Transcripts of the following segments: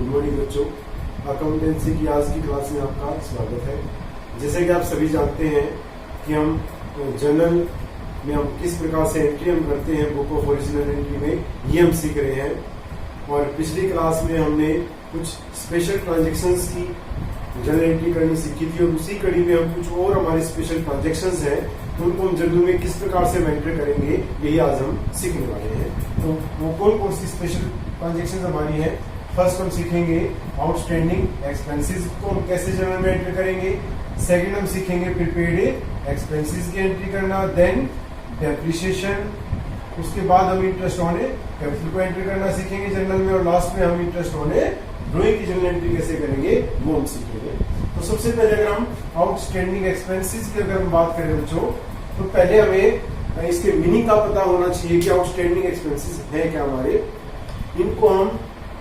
Morning बच्चों, accountancy की आज की क्लास में आपका स्वागत है। जैसे कि आप सभी जानते हैं कि हम जर्नल में हम किस प्रकार से एंट्री हम करते हैं बुक ऑफ ओरिजिनल एंट्री में, ये हम सीख रहे हैं। और पिछली क्लास में हमने कुछ स्पेशल ट्रांजेक्शन्स की जर्नल एंट्री करनी सीखी थी और उसी कड़ी में हम कुछ और हमारे स्पेशल ट्रांजेक्शन्स हैं उनको हम जर्नल में किस प्रकार से एंटर करेंगे, यही आज हम सीखने वाले हैं। तो वो कौन कौन सी स्पेशल ट्रांजेक्शन्स हमारी है? फर्स्ट हम सीखेंगे आउटस्टैंडिंग एक्सपेंसेस को हम कैसे जर्नल में एंटर करेंगे। सेकंड हम सीखेंगे प्रीपेड एक्सपेंसेस की एंट्री करना, देन डेप्रिसिएशन, उसके बाद हम इंटरेस्ट ऑन कैपिटल को एंट्री करना सीखेंगे जर्नल में, और लास्ट में हम इंटरेस्ट ऑन ड्रॉइंग की जर्नल एंट्री कैसे करेंगे वो हम सीखेंगे। तो सबसे पहले अगर हम आउटस्टैंडिंग एक्सपेंसेस की अगर हम बात करें बच्चों, तो पहले हमें इसके मीनिंग का पता होना चाहिए कि आउटस्टैंडिंग एक्सपेंसेस है क्या हमारे। इनको हम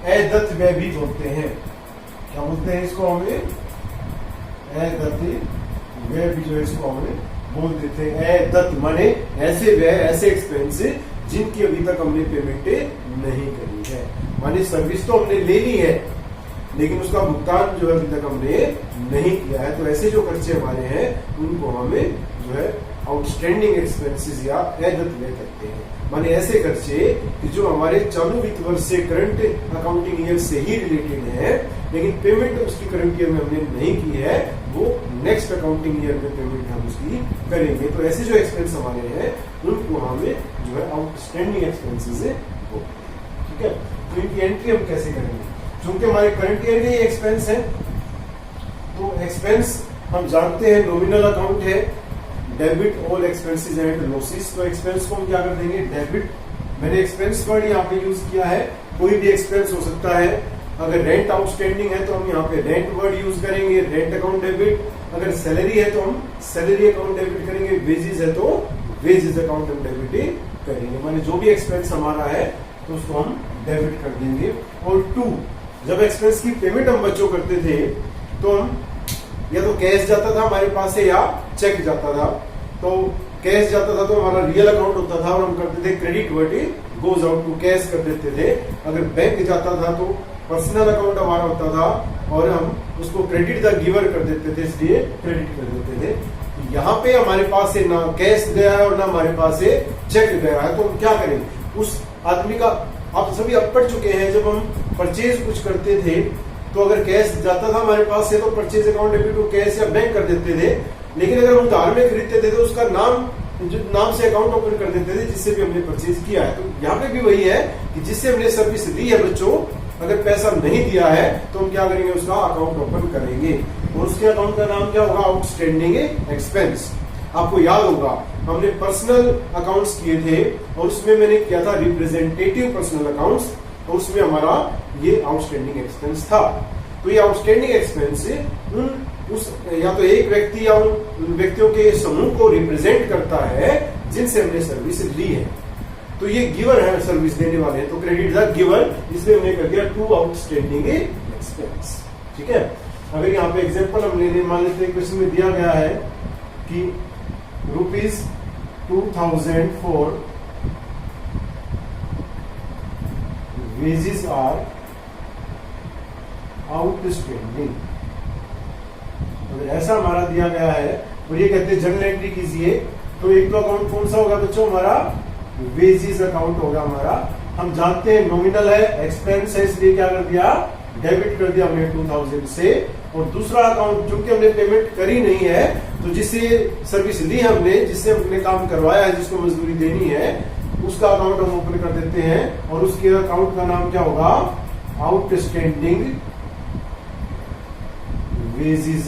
अदत्त व्यय भी बोलते हैं। क्या बोलते हैं इसको? हमें अदत्त व्यय भी जो है इसको हमें बोल देते हैं। अदत्त माने ऐसे व्यय, ऐसे एक्सपेंस जिनकी अभी तक हमने पेमेंट नहीं करी है, माने सर्विस तो हमने ले ली है लेकिन उसका भुगतान जो है अभी तक हमने नहीं किया है। तो ऐसे जो खर्चे हमारे हैं उनको हमें जो है आउटस्टैंडिंग एक्सपेंसेस या अदत्त व्यय कहते हैं। माने ऐसे खर्चे कि जो हमारे चालू वित्त वर्ष से करंट अकाउंटिंग ईयर से ही रिलेटेड है लेकिन पेमेंट उसकी करंट ईयर में हमने नहीं की है, वो नेक्स्ट अकाउंटिंग ईयर में पेमेंट हम उसकी करेंगे। तो ऐसे जो एक्सपेंस हमारे हैं उनको हमें जो है आउटस्टैंडिंग एक्सपेंसेस बोलते हैं। ठीक है, तो इनकी एंट्री हम कैसे करेंगे? क्योंकि हमारे करंट ईयर के एक्सपेंस है, तो एक्सपेंस हम जानते हैं नॉमिनल अकाउंट है, debit all expenses and losses. तो एक्सपेंस को हम क्या कर देंगे? डेबिट। मैंने एक्सपेंस वर्ड यहाँ पे यूज किया है, कोई भी एक्सपेंस हो सकता है। अगर रेंट आउटस्टैंडिंग है तो हम यहाँ पे रेंट वर्ड यूज करेंगे, रेंट अकाउंट डेबिट। अगर सैलरी है तो हम सैलरी अकाउंट डेबिट करेंगे, वेजेस है तो वेजेस अकाउंट हम डेबिट करेंगे। माने जो भी एक्सपेंस हमारा है तो उसको हम डेबिट कर देंगे। और टू, जब एक्सपेंस की पेमेंट हम बच्चों करते थे तो हम या तो कैश जाता था हमारे पास से या चेक जाता था। तो कैश जाता था तो हमारा रियल अकाउंट होता था और हम करते थे credit word goes out to cash कर देते थे। अगर बैंक जाता था तो पर्सनल अकाउंट हमारा होता था और हम उसको क्रेडिट द गिवर कर देते थे, इसलिए क्रेडिट कर देते थे। यहाँ पे हमारे पास से ना कैश गया है और ना हमारे पास से चेक गया है, तो हम क्या करें? उस आदमी का आप सभी अब पढ़ चुके हैं, जब हम परचेज कुछ करते थे तो अगर कैश जाता था हमारे पास से तो purchase account debit to cash या बैंक कर देते थे। लेकिन अगर हम उधार में खरीदते थे तो उसका नाम से अकाउंट ओपन कर देते थे जिससे भी हमने परचेज किया है। तो यहाँ पे भी वही है कि जिससे हमने सर्विस ली है बच्चों, अगर पैसा नहीं दिया है तो हम क्या करेंगे? उसका अकाउंट ओपन करेंगे और उसके अकाउंट का नाम क्या होगा? Outstanding expense. आपको याद होगा हमने पर्सनल अकाउंट्स किए थे और उसमें मैंने किया था रिप्रेजेंटेटिव पर्सनल अकाउंट्स, और उसमें हमारा ये आउटस्टैंडिंग एक्सपेंस था। तो ये आउटस्टैंडिंग एक्सपेंस उस या तो एक व्यक्ति या उन व्यक्तियों के समूह को रिप्रेजेंट करता है जिनसे हमने सर्विस ली है। तो ये गिवर है, सर्विस देने वाले हैं, तो क्रेडिट द गिवर, इसलिए हमने कर दिया टू आउटस्टैंडिंग एक्सपेंस। ठीक है, अगर यहाँ पे एग्जांपल हम लेने मान लेते हैं, क्वेश्चन में दिया गया है कि ₹2000 फॉर वेजेस आर आउटस्टैंडिंग। अगर ऐसा हमारा दिया गया है और ये कहते हैं जर्नल एंट्री कीजिए, तो एक तो अकाउंट कौन सा होगा बच्चों? हमारा वेजेस अकाउंट होगा हमारा। हम जानते हैं नॉमिनल है, एक्सपेंस है, इसलिए क्या कर दिया? डेबिट कर दिया हमने 2000 से। और दूसरा अकाउंट चूंकि हमने पेमेंट करी नहीं है, तो जिससे सर्विस ली हमने, जिससे हमने काम करवाया है, जिसको मजदूरी देनी है, उसका अकाउंट हम ओपन कर देते हैं और उसके अकाउंट का नाम क्या होगा? Outstanding wages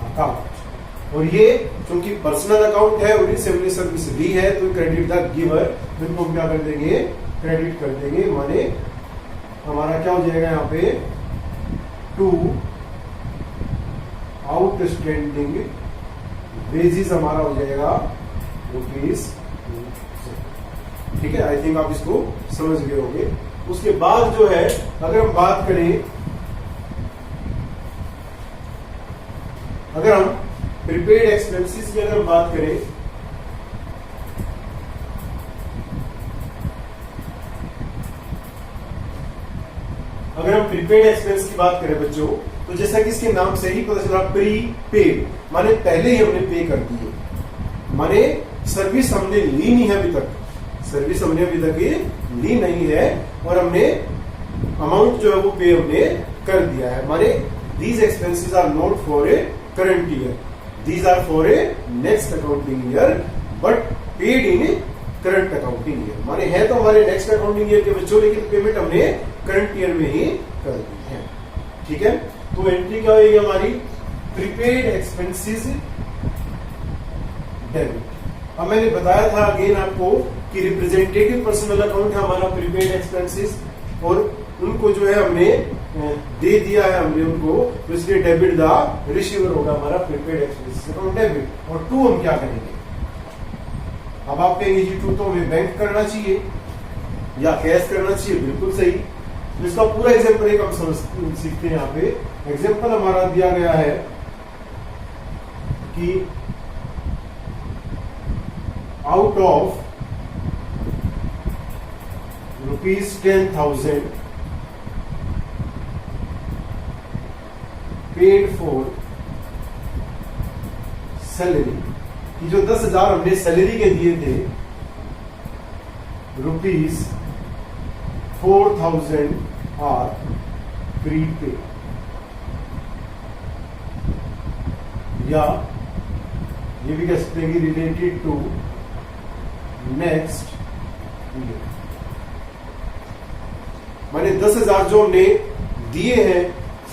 account. और ये क्योंकि पर्सनल अकाउंट है और इनसे हमने सर्विस ली है तो क्रेडिट द गिवर, इनको हम क्या कर देंगे? क्रेडिट कर देंगे। माने हमारा क्या हो जाएगा यहाँ पे? टू आउटस्टैंडिंग वेजेस हमारा हो जाएगा ₹। ठीक है, आई थिंक आप इसको समझ गए होंगे। उसके बाद जो है अगर हम बात करें, अगर हम प्रीपेड एक्सपेंसेस की अगर हम बात करें, अगर हम प्रीपेड एक्सपेंस की बात करें बच्चों, तो जैसा कि इसके नाम से ही पता चला, प्री पेड माने पहले ही हमने पे कर दी है, माने सर्विस हमने ली नहीं है अभी तक, सर्विस हमने अभी तक ली नहीं है और हमने अमाउंट जो है वो पे हमने कर दिया है। माने these expenses are not for a current year, these are for a next accounting year but paid in current accounting year. माने है तो हमारे नेक्स्ट अकाउंटिंग ईयर के बच्चों, लेकिन पेमेंट हमने करंट ईयर में ही कर दी है। ठीक है, तो एंट्री क्या होगी हमारी, प्रीपेड एक्सपेंसेस डेबिट। अब मैंने बताया था अगेन आपको कि रिप्रेजेंटेटिव पर्सनल अकाउंट है हमारा प्रीपेड एक्सपेंसेस, और उनको जो है हमने दे दिया है हमने उनको, तो इसलिए डेबिट द रिसीवर होगा हमारा प्रीपेड एक्सपेंसेस अकाउंट डेबिट। और टू हम क्या करेंगे, अब आप कहेंगे जी टू तो हमें बैंक करना चाहिए या कैश करना चाहिए, बिल्कुल सही। तो इसका पूरा एग्जांपल एक हम समझ सीखते हैं। यहाँ पे एग्जांपल हमारा दिया गया है कि out of ₹10,000 paid for salary, कि जो 10,000 हमने सैलरी के दिए थे, ₹4,000 आर प्रीपेड, या ये भी कह सकते हैं कि रिलेटेड टू नेक्स्ट ईयर। माने 10,000 जो हमने दिए हैं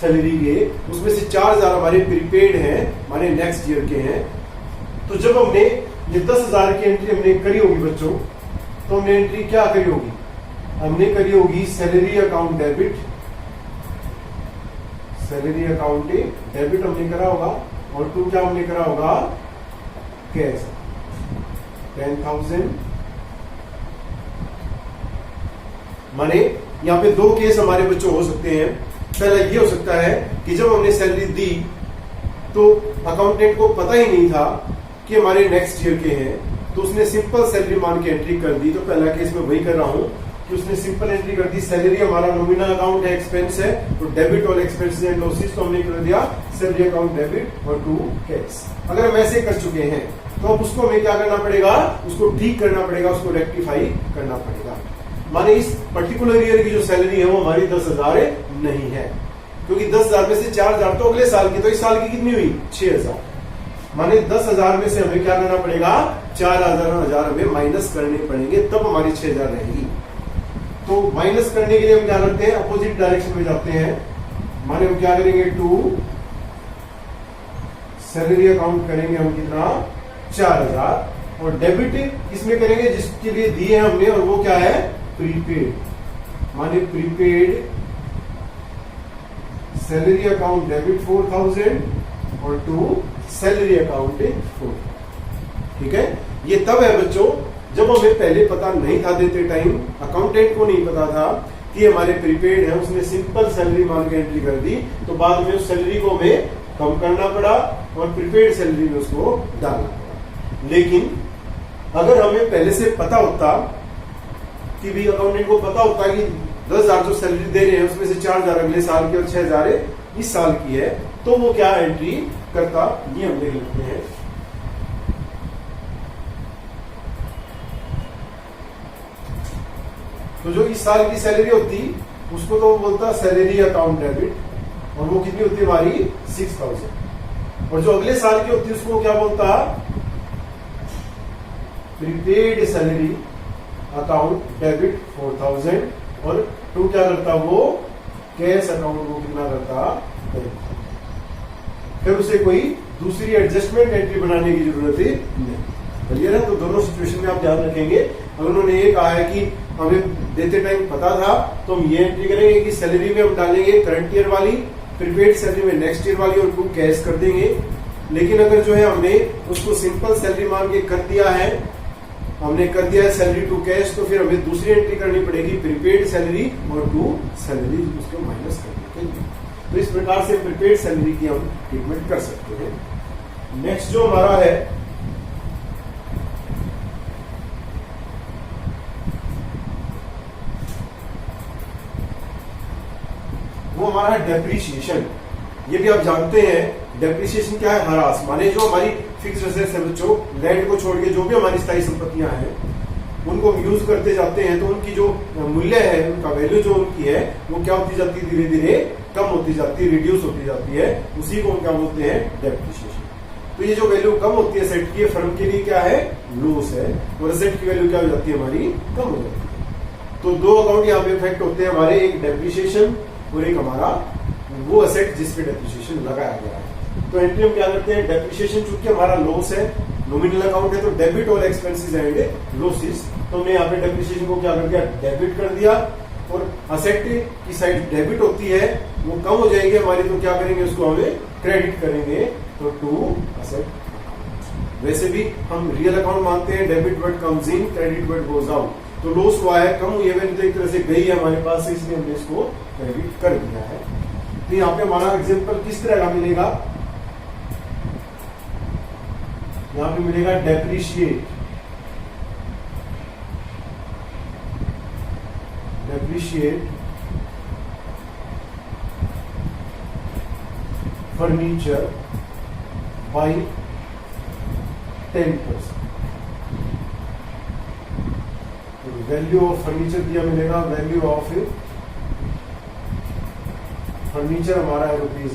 सैलरी के, उसमें से 4,000 हमारे प्रीपेड हैं, माने नेक्स्ट ईयर के हैं। तो जब हमने ये 10,000 की एंट्री हमने करी होगी बच्चों, तो हमने एंट्री क्या करी होगी, हमने करी होगी salary account debit, salary account debit हमने करा होगा, और टू क्या हमने करा होगा, कैश 10,000। माने यहाँ पे दो केस हमारे बच्चों हो सकते हैं। पहला ये हो सकता है कि जब हमने सैलरी दी तो अकाउंटेंट को पता ही नहीं था कि हमारे नेक्स्ट ईयर के हैं, तो उसने सिंपल सैलरी मान के एंट्री कर दी। तो पहला केस में वही कर रहा हूं कि उसने सिंपल एंट्री कर दी, सैलरी हमारा नॉमिनल अकाउंट है, एक्सपेंस है, तो डेबिट और एक्सपेंसेस एंड लॉसेस, तो हमने कर दिया सैलरी अकाउंट डेबिट और टू कैश। अगर हम ऐसे कर चुके हैं तो अब उसको हमें क्या करना पड़ेगा, उसको ठीक करना पड़ेगा, उसको रेक्टिफाई करना पड़ेगा। माने इस पर्टिकुलर ईयर की जो सैलरी है वो हमारी 10,000 नहीं है, क्योंकि 10,000 में से 4,000 तो अगले साल की, तो इस साल की कितनी हुई 6,000। माने 10,000 में से हमें क्या करना पड़ेगा, 4,000 हमें माइनस करने पड़ेंगे, तब हमारी 6,000 रहेगी। तो माइनस करने के लिए हम क्या करते हैं, अपोजिट डायरेक्शन में जाते हैं। माने हम क्या करेंगे, टू सैलरी अकाउंट करेंगे हम कितना, 4,000, और डेबिट इसमें करेंगे जिसके लिए दिए हमने, और वो क्या है, प्रीपेड। माने प्रीपेड सैलरी अकाउंट डेबिट 4,000 और टू सैलरी अकाउंट 4। ठीक है, ये तब है बच्चों जब हमें पहले पता नहीं था, देते टाइम अकाउंटेंट को नहीं पता था कि हमारे प्रीपेड है, उसने सिंपल सैलरी मान के एंट्री कर दी, तो बाद में उस सैलरी को हमें कम करना पड़ा और प्रीपेड सैलरी में उसको डालना पड़ा। लेकिन अगर हमें पहले से पता होता कि भी अकाउंटेंट को पता होता कि 10,000 जो सैलरी दे रहे हैं उसमें से 4,000 अगले साल की और 6,000 इस साल की है, तो वो क्या एंट्री करता, ये हम देख लेते हैं। तो जो इस साल की सैलरी होती उसको तो बोलता सैलरी अकाउंट डेबिट, और वो कितनी होती है हमारी 6,000। और जो अगले साल की होती है उसको क्या बोलता, प्रीपेड सैलरी अकाउंट डेबिट 4,000, और टू क्या करता, वो कैश अकाउंट को कितना करता, फिर उसे कोई दूसरी एडजस्टमेंट एंट्री बनाने की जरूरत नहीं। क्लियर है, तो दोनों सिचुएशन में आप ध्यान रखेंगे। अगर उन्होंने ये कहा है कि हमें देते टाइम पता था, तो हम ये एंट्री करेंगे कि सैलरी में हम डालेंगे करंट ईयर वाली, प्रीपेड सैलरी में नेक्स्ट ईयर वाली, और टू कैश कर देंगे। लेकिन अगर जो है हमने उसको सिंपल सैलरी मान के कर दिया है, हमने कर दिया है सैलरी टू कैश, तो फिर हमें दूसरी एंट्री करनी पड़ेगी प्रीपेड सैलरी और टू सैलरी, उसको माइनस करने के लिए। तो इस प्रकार से प्रीपेड सैलरी की हम ट्रीटमेंट कर सकते हैं। नेक्स्ट जो हमारा है वो हमारा है डेप्रीशिएशन। ये भी आप जानते हैं डेप्रीशिएशन क्या है, ह्रास, माने जो हमारी फिक्स एसेट्स है बच्चों, लैंड को छोड़ के जो भी हमारी स्थायी संपत्तियां हैं उनको हम यूज करते जाते हैं तो उनकी जो मूल्य है, उनका वैल्यू जो उनकी है वो क्या होती जाती है, धीरे धीरे कम होती जाती है, रिड्यूस होती जाती है, उसी को हम क्या बोलते हैं, डेप्रीशिएशन। तो ये जो वैल्यू कम होती है एसेट की, फर्म के लिए क्या है, लॉस है, और एसेट की वैल्यू क्या हो जाती है, हमारी कम हो जाती है। तो दो अकाउंट यहाँ पे इफेक्ट होते हैं हमारे, एक डेप्रीशिएशन और एक हमारा वो एसेट जिसपे डेप्रीशिएशन लगाया गया है। तो एंट्री हम क्या करते हैं, डेप्रीशिएशन चूंकि हमारा लॉस है, नॉमिनल अकाउंट है, तो डेबिट और एक्सपेंसेस एंड लॉसेस, तो हमने यहाँ पे डेप्रीशिएशन को क्या कर दिया, डेबिट कर दिया, और असेट की साइड डेबिट होती है वो कम हो जाएगी हमारी, तो क्या करेंगे, उसको हमें क्रेडिट करेंगे, तो टू असेट। वैसे भी हम रियल अकाउंट मानते हैं, debit word comes in, credit word goes out, तो लॉस हुआ है, कम हुई है, तो एक तरह से गई है हमारे पास से, इसलिए हमने इसको क्रेडिट कर दिया है। तो यहाँ पे हमारा एग्जाम्पल किस तरह का मिलेगा, यहाँ पे मिलेगा depreciate, furniture by 10%। Value of furniture दिया मिलेगा, वैल्यू ऑफ फर्नीचर हमारा है रुपीज,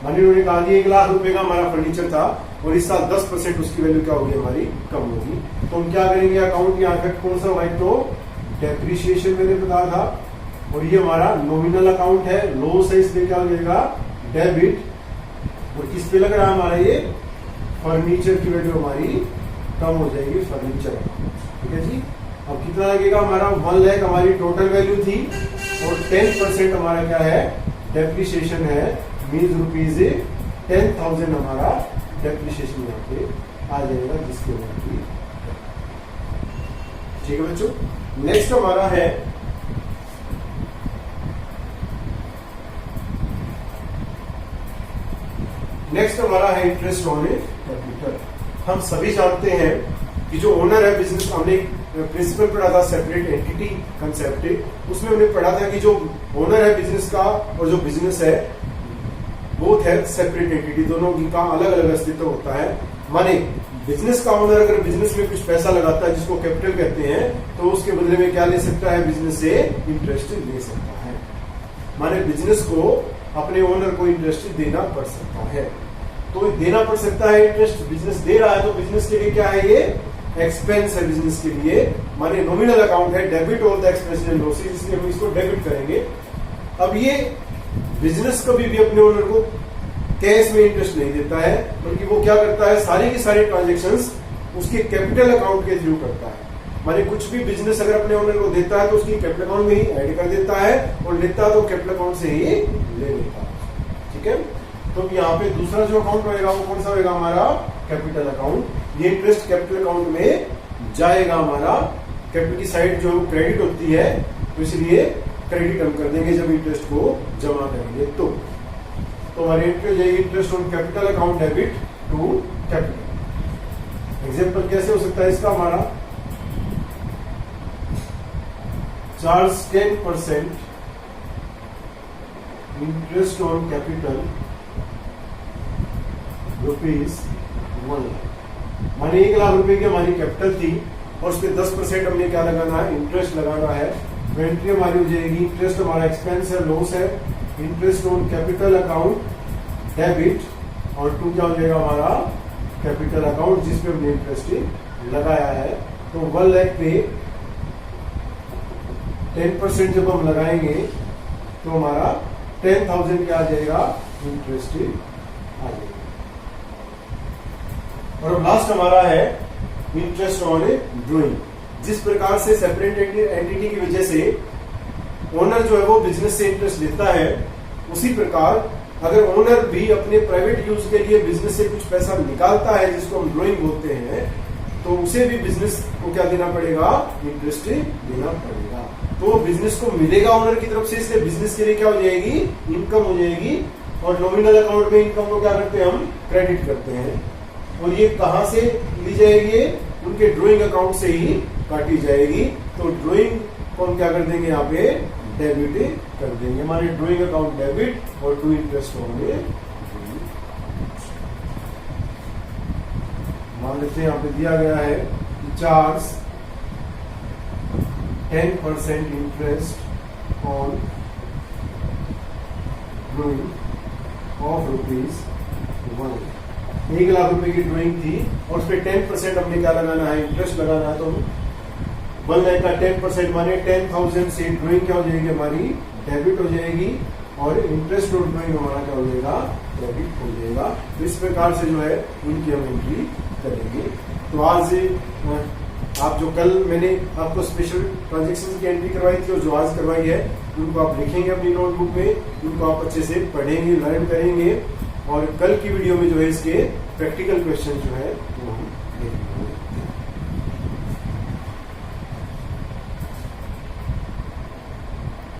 मानी उन्होंने कहा कि 1 लाख रुपए का हमारा फर्नीचर था और इस साल 10% उसकी वैल्यू क्या होगी, हमारी कम होगी, तो हम क्या करेंगे, अकाउंट यहाँ इफेक्ट कौन सा होगा, तो डेप्रीशिएशन मैंने बताया था, और ये हमारा नॉमिनल अकाउंट है, लॉस है, इसलिए क्या हो जाएगा, डेबिट, और किस पे लग रहा है हमारा, ये फर्नीचर की वैल्यू हमारी कम हो जाएगी, फर्नीचर, ठीक है जी। अब कितना लगेगा हमारा, 1 लाख हमारी टोटल वैल्यू थी, और 10% हमारा क्या है, डेप्रीशिएशन है, मीन्स रुपीज 10,000 हमारा डेप्रीशिएशन यहाँ पे आ जाएगा, जिसके ऊपर, ठीक है बच्चों। नेक्स्ट हमारा है इंटरेस्ट ऑन कैपिटल। हम सभी जानते हैं कि जो ओनर है बिजनेस, हमने प्रिंसिपल पढ़ा था सेपरेट एंटिटी कंसेप्ट, उसमें हमने पढ़ा था कि जो ओनर है बिजनेस का और जो बिजनेस है बोथ है सेपरेट एंटिटी, दोनों का अलग अलग अस्तित्व होता है। माने बिजनेस का ओनर अगर बिजनेस में कुछ पैसा लगाता है जिसको कैपिटल कहते हैं, तो उसके बदले में क्या ले सकता है, बिजनेस से इंटरेस्ट ले सकता है। माने बिजनेस को अपने ओनर को इंटरेस्ट देना पड़ सकता है, तो देना पड़ सकता है इंटरेस्ट, बिजनेस दे रहा है, तो बिजनेस के लिए क्या है, ये एक्सपेंस है बिजनेस के लिए, माने नॉमिनल अकाउंट है, debit all the expenses and losses, इसलिए हम इसको डेबिट करेंगे। अब ये बिजनेस कभी भी अपने ओनर को कैश में इंटरेस्ट नहीं देता है, बल्कि वो क्या करता है, सारी की सारी ट्रांजेक्शंस उसके कैपिटल अकाउंट के थ्रू करता है। माने कुछ भी बिजनेस अगर अपने ओनर को देता है तो उसकी कैपिटल अकाउंट में ही ऐड कर देता है, और लेता तो कैपिटल अकाउंट से ही ले लेता है, ठीक है। तो यहाँ पे दूसरा जो अकाउंट होगा वो कौन सा होगा, हमारा कैपिटल अकाउंट। ये इंटरेस्ट कैपिटल अकाउंट में जाएगा, हमारा कैपिटल की साइड जो क्रेडिट होती है, तो इसलिए क्रेडिट हम कर देंगे जब इंटरेस्ट को जमा करेंगे, तो हमारी एंट्री हो जाएगी interest on capital account debit to capital. Example कैसे हो सकता है इसका, हमारा charge 10% interest on capital rupees 1 lakh, माने 1 लाख रुपए की हमारी कैपिटल थी और उस पर 10% हमने क्या लगाना है, इंटरेस्ट लगाना है। एंट्री हमारी हो जाएगी, इंटरेस्ट हमारा एक्सपेंस है, लॉस है, interest on capital account debit, और टू क्या हो जाएगा हमारा कैपिटल अकाउंट जिसपे हमने इंटरेस्ट लगाया है। तो 1 लाख पे 10% जब हम लगाएंगे तो हमारा 10,000 क्या आ जाएगा, इंटरेस्ट आ जाएगा। और लास्ट हमारा है इंटरेस्ट ऑन ड्रॉइंग। जिस प्रकार से सेपरेट एंटिटी की वजह से ओनर जो है वो बिजनेस से इंटरेस्ट लेता है, उसी प्रकार अगर ओनर भी अपने प्राइवेट यूज के लिए बिजनेस से कुछ पैसा निकालता है जिसको हम ड्रॉइंग बोलते हैं, तो उसे भी बिजनेस को क्या देना पड़ेगा, इंटरेस्ट देना पड़ेगा। तो बिजनेस को मिलेगा ओनर की तरफ से, इसलिए बिजनेस के लिए क्या हो जाएगी, इनकम हो जाएगी। और नॉमिनल अकाउंट में इनकम को क्या करते हैं, हम क्रेडिट करते हैं। और ये कहां से ली जाएगी, उनके ड्रॉइंग अकाउंट से ही काटी जाएगी। तो ड्रॉइंग को हम क्या कर देंगे, यहाँ पे डेबिट कर देंगे। हमारे ड्राइंग अकाउंट डेबिट और टू इंटरेस्ट होंगे। मान लेते हैं यहाँ पे दिया गया है कि charge 10% interest on drying of ₹1। 1 lakh रुपए की ड्राइंग थी और उस पर 10% हमने क्या लगाना है, इंटरेस्ट लगाना है। तो 1 लाख का 10% माने 10,000 से ड्राइंग क्या हो जाएगी हमारी, डेबिट हो जाएगी और इंटरेस्ट और ड्राइंग हमारा क्या हो जाएगा, क्रेडिट हो जाएगा। तो इस प्रकार से जो है इनकी हम एंट्री करेंगे। तो आज आप जो कल मैंने आपको स्पेशल ट्रांजेक्शन की एंट्री करवाई थी और जो आज करवाई है उनको आप लिखेंगे अपनी नोटबुक में, उनको आप अच्छे से पढ़ेंगे, लर्न करेंगे और कल की वीडियो में जो है इसके प्रैक्टिकल क्वेश्चन जो है वो